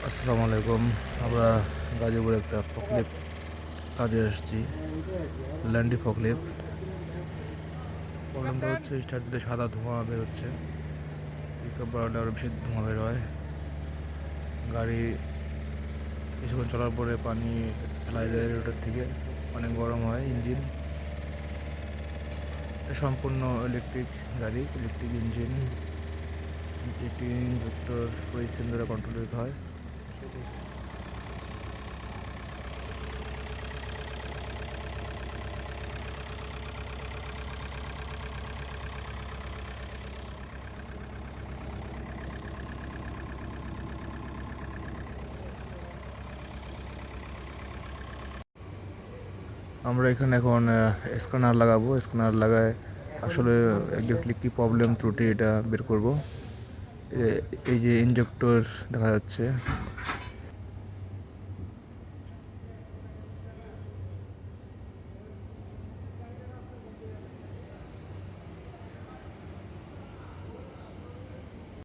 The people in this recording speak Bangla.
আসসালামু আলাইকুম। আমরা গাজীপুরে একটা ফকলিফট কাজে এসেছি, ল্যান্ডি ফকলিফট। প্রবলেমটা হচ্ছে স্টার্ট দিলে সাদা ধোঁয়া বেরোচ্ছে, পিক আপ বাড়ালে আরও বেশি ধোঁয়া বের হয়। গাড়ি কিছুক্ষণ চলার পরে পানি ফেলাই দেয় রেডিয়েটর থেকে, অনেক গরম হয় ইঞ্জিন। সম্পূর্ণ ইলেকট্রিক গাড়ি, ইলেকট্রিক ইঞ্জিন, ইলেকট্রিক ইঞ্জেক্টর পুরো সিস্টেম দ্বারা কন্ট্রোলিত হয়। আমরা এখানে এখন স্ক্যানার লাগাবো। স্ক্যানার লাগায় আসলে এক্স্যাক্টলি কী প্রবলেম ত্রুটি এটা বের করব। এই যে ইনজেক্টর দেখা যাচ্ছে,